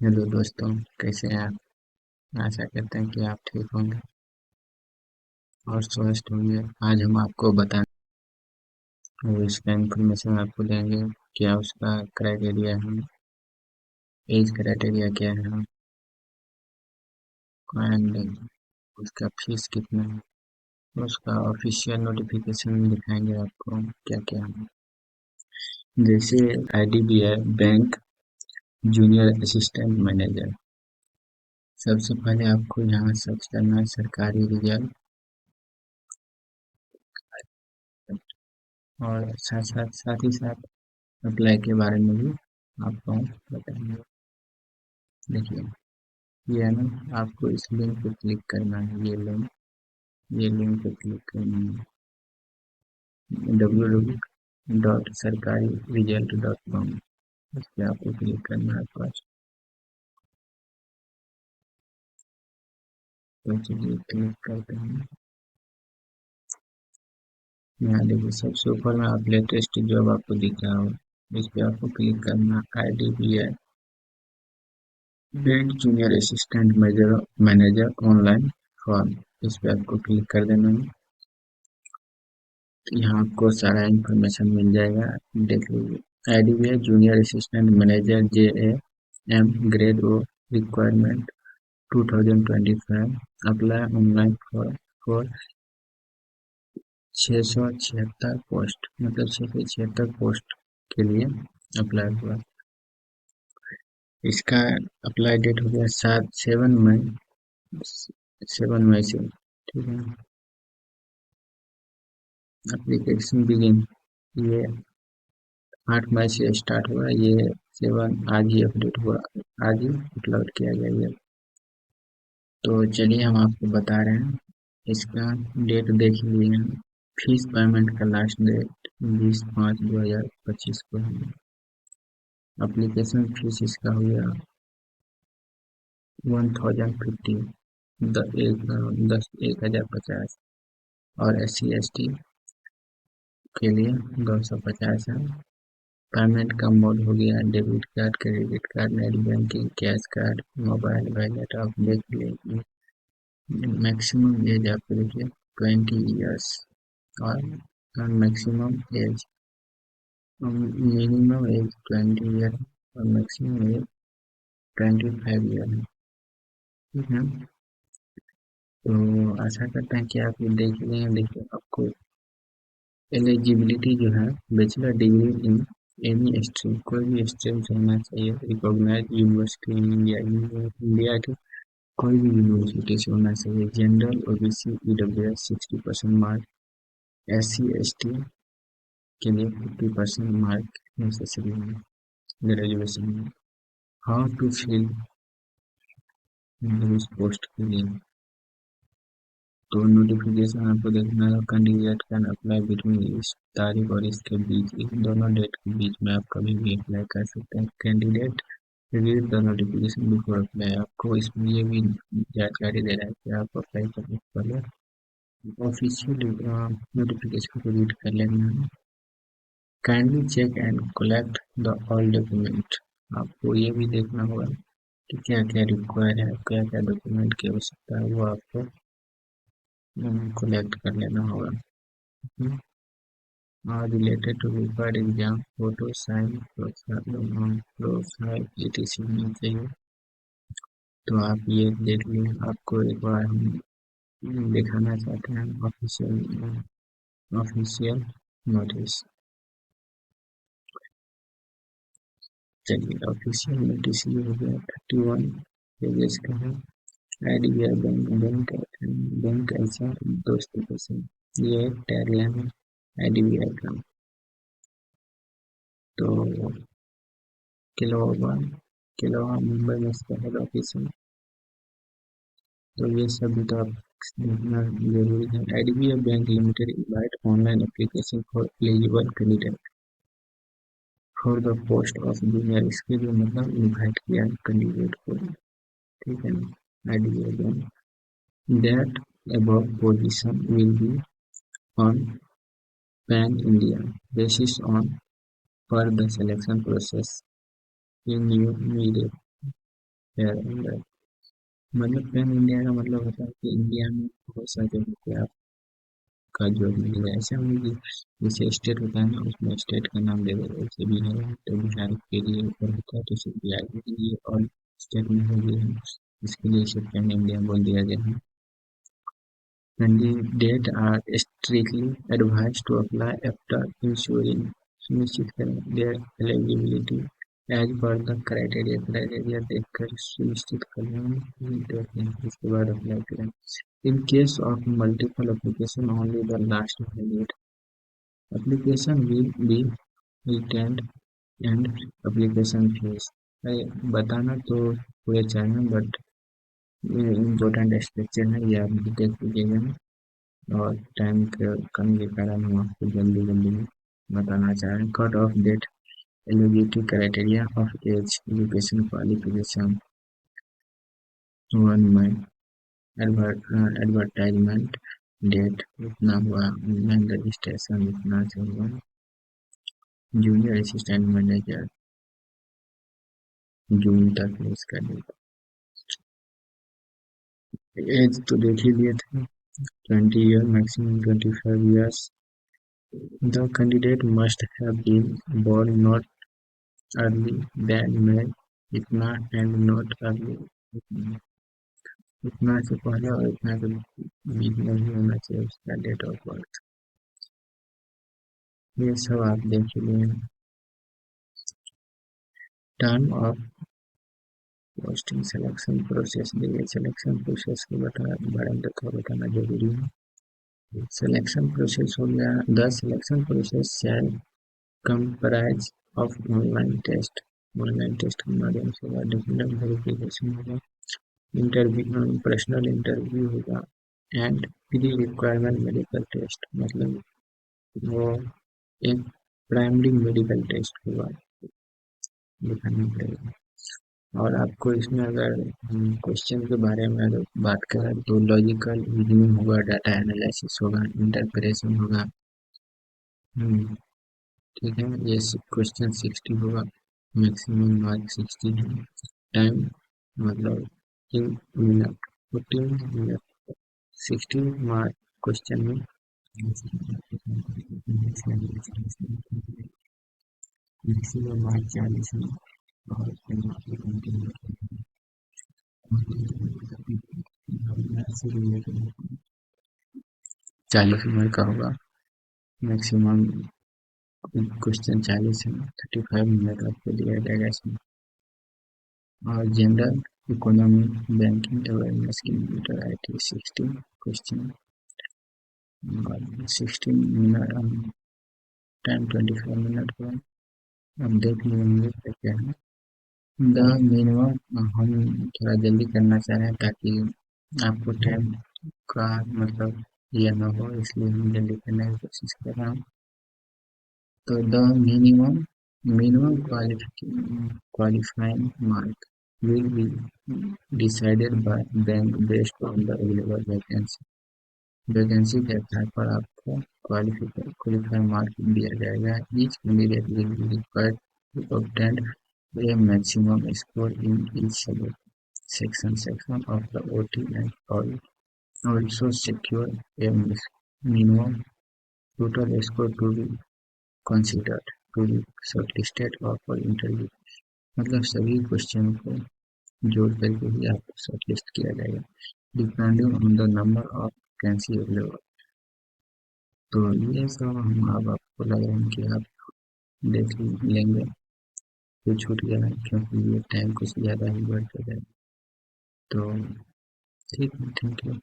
Hello दोस्तों, कैसे हैं आप? आशा करते हैं कि आप ठीक होंगे और स्वस्थ होंगे। आज हम आपको बताएं और इसका इंफॉर्मेशन आपको देंगे। क्या उसका क्राइटेरिया है, एज क्राइटेरिया क्या है एंड उसका फीस कितना है। उसका ऑफिशियल नोटिफिकेशन दिखाएंगे आपको क्या क्या है। जैसे IDBI bank junior assistant manager. सबसे पहले आपको यहाँ सर्च करना है सरकारी रिजल्ट और साथ ही साथ अप्लाई के बारे में भी आपको बताएंगे। देखिए, ये है ना, आपको इस लिंक पे क्लिक करना है। ये लिंक पे क्लिक करना है www.sarkariresult.com। इस पे आपको क्लिक करना है फर्स्ट। तो चलिए क्लिक करते हैं। यहाँ देखिए, सबसे ऊपर में आप लेटेस्ट जॉब आपको दिख रहा हो, इस पे आपको क्लिक करना है। IDBI bank junior assistant manager online form, इस पे आपको क्लिक कर देना है। यहाँ आपको सारा इन्फॉर्मेशन मिल जाएगा, देख लीजिए। IDBI junior assistant manager JAM grade O requirement 2025 apply online for 676 post, मतलब 676 पोस्ट के लिए अप्लाई हुआ। इसका अप्लाई डेट हो गया 7 मई से, ठीक है। एप्लीकेशन बिगिन, ये 8 मई से स्टार्ट हुआ। ये 7 आज ही अपडेट हुआ, आज ही अपलोड किया गया ये। तो चलिए हम आपको बता रहे हैं, इसका डेट देख लिए हैं। फीस पेमेंट का लास्ट डेट 20/5/2025 को है। एप्लीकेशन फीस इसका हुआ 1050, 1050 और SC ST के लिए 250 है। पेमेंट का मोड हो गया debit card, credit card, net banking, cash card, mobile wallet. आप देख लीजिए, मैक्सिमम एज आपको देखिए 20 ईयर्स और maximum age, minimum age 20 year और मैक्सिमम एज 25 ईयर है, ठीक है। तो आशा करते हैं कि आप ये देख लिए हैं। देखिए, आपको एलिजिबिलिटी जो है, bachelor degree in any stream, कोई भी स्ट्रीम से होना चाहिए। Recognise university in India, India के कोई भी यूनिवर्सिटी से होना चाहिए। General OBC EWS 60% mark, SC ST के लिए 50% मार्क नेसेसरी है ग्रेजुएशन में। हाउ टू फिल उस पोस्ट के लिए, तो नोटिफिकेशन आपको देखना है। कैंडिडेट कैन अप्लाई बिटवीन इस तारीख और इसके बीच, इन दोनों डेट के बीच में आप कभी भी अप्लाई कर सकते हैं। Candidate read the notification before apply, आपको इसमें ये भी जानकारी दे रहा है कि आप अप्लाई करने से पहले ऑफिशियल नोटिफिकेशन को रीड कर लेना है। Kindly check and collect the all document, आपको ये भी देखना होगा कि क्या क्या रिक्वायर है, क्या क्या डॉक्यूमेंट की आवश्यकता है, वो आपको कलेक्ट कर लेना होगा। Related to required exam, photo sign, profile etc होनी चाहिए। तो आप ये देख लें, आपको एक बार हम दिखाना चाहते हैं ऑफिशियल नोटिस। चलिए, ऑफिशियल नोटिस ये हो गया, 31 पेजेस का है। आईडीबीआई बैंक ऐसा दोस्तों के साथ, ये टैगलाइन है आईडीबीआई का। तो किलोवा मुंबई में इसका हेड ऑफिस है। तो ये सब भी तो आप देखना जरूरी है। IDBI bank limited invite online application for eligible candidate for the post of junior, इसके लिए मतलब इनवाइट किया कैंडिडेट को, ठीक है ना। IDBI bank that above position will be on pan India basis on per the selection process in new media। है। मतलब पैन इंडिया का मतलब होता है कि इंडिया में बहुत सारी जगह पे आपका जॉब मिलेगा। ऐसा नहीं कि जैसे स्टेट होता है ना, उसमें स्टेट का नाम दे देगा, जैसे बिहार है तो बिहार के लिए ऊपर होता है, तो सिर्फ बिहार के लिए, और स्टेट में हो गया है, इसके लिए सिर्फ पैन इंडिया बोल दिया गया है। Candidates are strictly advised to apply after ensuring सुनिश्चित करें their eligibility as per the criteria देखकर सुनिश्चित करें कि देखें इसके बाद अप्लाई करें। In case of multiple application, only the last valid application will be returned and application fees। अरे बताना तो पूरे चाहिए, बट ये इम्पोर्टेंट स्ट्रक्चर है, ये आप भी देख लीजिएगा। और टाइम के कमी के कारण हम आपको जल्दी जल्दी में बताना चाह रहे हैं। Cut off date, eligibility criteria of age, education qualification, 1 मई, एडवर्टाइजमेंट डेट इतना हुआ, ऑनलाइन रजिस्ट्रेशन इतना से हुआ, जूनियर असिस्टेंट मैनेजर जून तक है इसका डेट। एज तो देख ही लिए थे, 20 year, maximum 25 years. The candidate must have been born not early than May, इतना and not early, इतना से पहले और इतना के बीच में ही होना चाहिए उसका डेट ऑफ बर्थ। ये सब आप देख लिए। Term of posting, selection process देखिए, सिलेक्शन प्रोसेस के बारे में थोड़ा बताना जरूरी है। सिलेक्शन प्रोसेस हो गया, the selection process shall comprise of online test, online test के माध्यम से होगा, डिफिनेट वेरिफिकेशन होगा, इंटरव्यू, पर्सनल इंटरव्यू होगा, and pre requirement medical test, मतलब वो एक प्राइमरी मेडिकल टेस्ट होगा, दिखाना पड़ेगा। और आपको इसमें अगर क्वेश्चन के बारे में अगर बात करें तो लॉजिकल रीजनिंग होगा, डाटा एनालिसिस होगा, इंटरप्रेशन होगा। ठीक है, ये क्वेश्चन 60 होगा, मैक्सिमम मार्क 60 है। टाइम मतलब 3 मिनट, 14 मिनट, 60 मार्क क्वेश्चन में, मैक्सिमम मार्क 40 में, और 40 मार्क का होगा, मैक्सिमम क्वेश्चन 40 है, 35 मिनट आपको दिया जाएगा इसमें। और general economy, banking awareness, computer IT 60 question, और 16 मिनट, टाइम 25 मिनट का। अब देख लेंगे क्या है। द मिनिमम, हम थोड़ा जल्दी करना चाह रहे हैं ताकि आपको टाइम का मतलब ये ना हो, इसलिए हम जल्दी करने की कोशिश कर रहे हैं। तो the minimum minimum qualifying mark will be decided by bank based on the available vacancy। Vacancy के आधार पर आपको क्वालिफाई मार्क दिया जाएगा। Each candidate will be required to obtain a maximum score in each section of the OT and also secure a minimum total score to be considered to be shortlisted or for interview। मतलब सभी question को जोड़ करके ही आपको shortlist किया जाएगा, depending on the number of vacancy available. तो ये सब हम अब आपको लग रहा है कि आप देख लेंगे, तो छूट गया है क्योंकि ये टाइम कुछ ज़्यादा ही बढ़ गया है। तो ठीक है, थैंक यू।